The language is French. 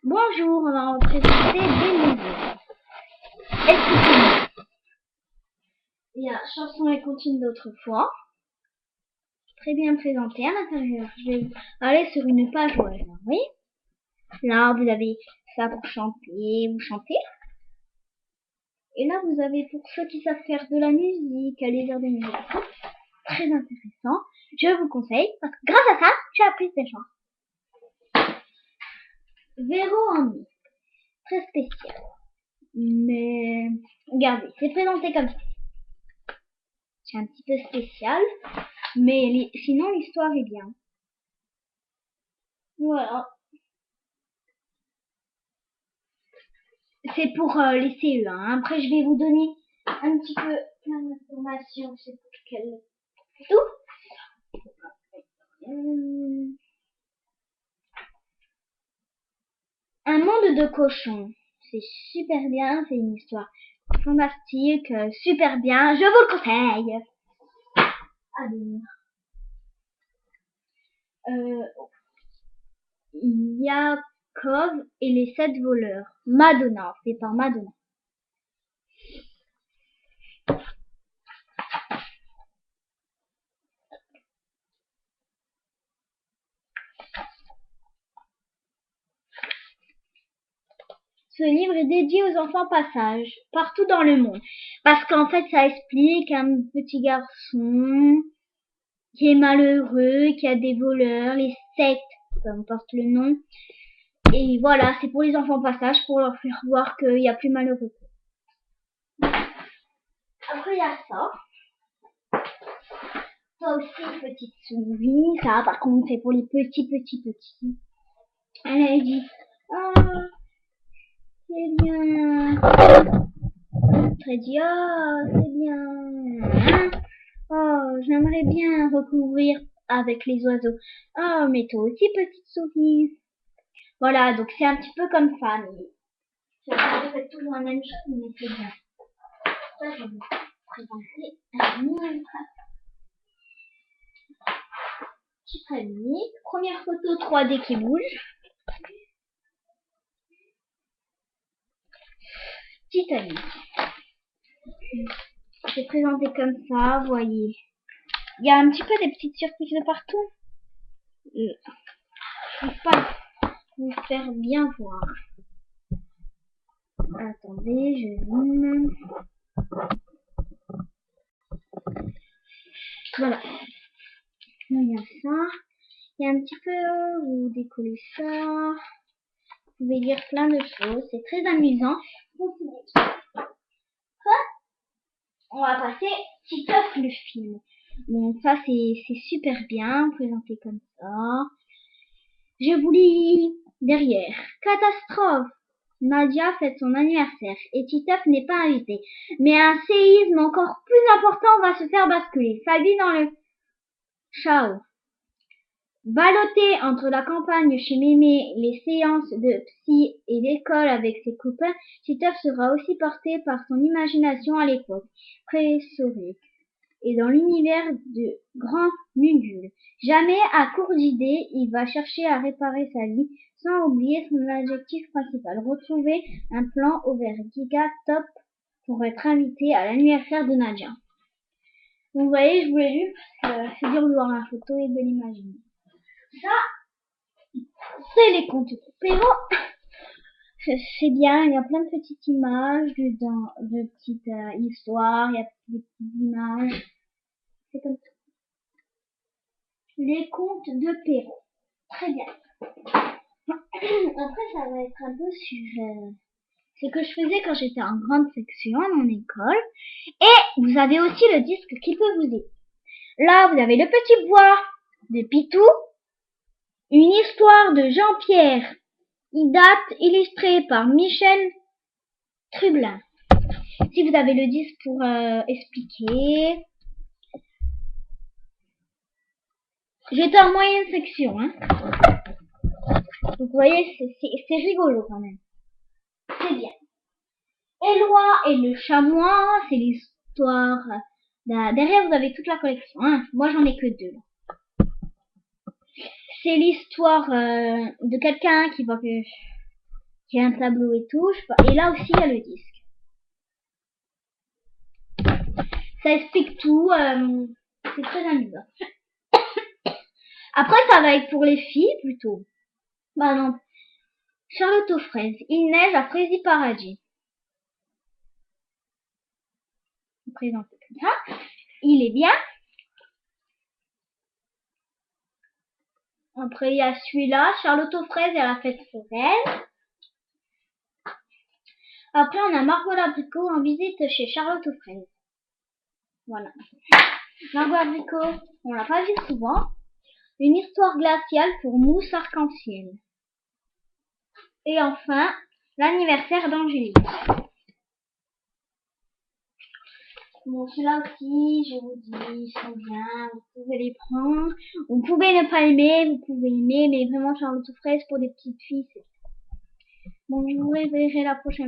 Bonjour, on va présenter des nouveaux. Écoutez-moi. Il y a chanson et comptine d'autrefois. Très bien présenté à l'intérieur. Je vais aller sur une page web. Oui. Là, vous avez ça pour chanter, vous chantez. Et là, vous avez pour ceux qui savent faire de la musique, les heures de musique. Très intéressant. Je vous conseille parce que grâce à ça, j'ai appris des chansons. Véro en mi. Très spécial. Mais regardez, c'est présenté comme ça. C'est un petit peu spécial, mais sinon l'histoire est bien. Voilà. C'est pour les CE1. Après, je vais vous donner un petit peu plein d'informations. C'est pour quel tout. Un monde de cochons. C'est super bien. C'est une histoire fantastique, super bien. Je vous le conseille. Allez. Yakov et les 7 voleurs. Madonna, fait par Madonna. Ce livre est dédié aux enfants passage, partout dans le monde. Parce qu'en fait, ça explique un petit garçon qui est malheureux, qui a des voleurs, les sectes, peu importe le nom. Et voilà, c'est pour les enfants passage, pour leur faire voir qu'il y a plus malheureux. Après, il y a ça. Ça aussi, petite souris. Ça, par contre, c'est pour les petits. Elle dit, c'est bien. Très dit, c'est bien. Oh, j'aimerais bien recouvrir avec les oiseaux. Oh, mais toi aussi, petite souris. Voilà, donc c'est un petit peu comme ça. Mais je fais toujours la même chose, mais c'est bien. Ça, je vais vous présenter un livre. Titanic. Première photo 3D qui bouge. Titanic. C'est présenté comme ça, vous voyez. Il y a un petit peu des petites surprises de partout. Je ne peux pas vous faire bien voir. Attendez, je zoome. Voilà. Il y a ça. Il y a un petit peu, vous décollez ça. Vous pouvez lire plein de choses. C'est très amusant. On va passer Titeuf le film. Donc ça c'est super bien présenté comme ça. Je vous lis derrière. Catastrophe. Nadia fête son anniversaire et Titeuf n'est pas invité. Mais un séisme encore plus important va se faire basculer sa vie dans le chaos. Ballotté entre la campagne chez Mémé, les séances de psy et l'école avec ses copains, Titeuf sera aussi porté par son imagination à l'époque préhistorique et dans l'univers de Grand Nudule. Jamais à court d'idées, il va chercher à réparer sa vie sans oublier son objectif principal, retrouver un plan au vert giga top pour être invité à l'anniversaire de Nadia. Donc vous voyez, je vous l'ai lu parce que c'est dur de voir la photo et de l'imaginer. Ça, c'est les contes de Perrault. C'est bien, il y a plein de petites images dedans, de petites histoires, il y a des petites images. C'est comme ça. Les contes de Perrault. Très bien. Après, ça va être un peu sur ce que je faisais quand j'étais en grande section à mon école. Et vous avez aussi le disque qui peut vous aider. Là, vous avez le petit bois de Pitou. Une histoire de Jean-Pierre. Il date illustré par Michel Trublin. Si vous avez le disque pour expliquer. J'étais en moyenne section, hein. Donc vous voyez, c'est rigolo quand même. C'est bien. Éloi et le chamois, c'est l'histoire. Derrière, vous avez toute la collection. Hein. Moi, j'en ai que 2. C'est l'histoire de quelqu'un qui va Il y a un tableau et tout. Et là aussi, il y a le disque. Ça explique tout. C'est très amusant. Après, ça va être pour les filles plutôt. Par exemple, Charlotte aux fraises. Il neige à Fraisy Paradis. Présenté comme ça. Il est bien. Après, il y a celui-là, Charlotte aux fraises et à la fête foraine. Après, on a Margot l'Abricot en visite chez Charlotte aux fraises. Voilà. Margot l'Abricot, on l'a pas vu souvent. Une histoire glaciale pour mousse arc-en-ciel. Et enfin, l'anniversaire d'Angélique. Bon, ceux-là aussi, je vous dis, ils sont bien, vous pouvez les prendre. Vous pouvez ne pas aimer, vous pouvez aimer, mais vraiment Charlotte aux fraises pour des petites filles, c'est... Bon, je vous reverrai la prochaine.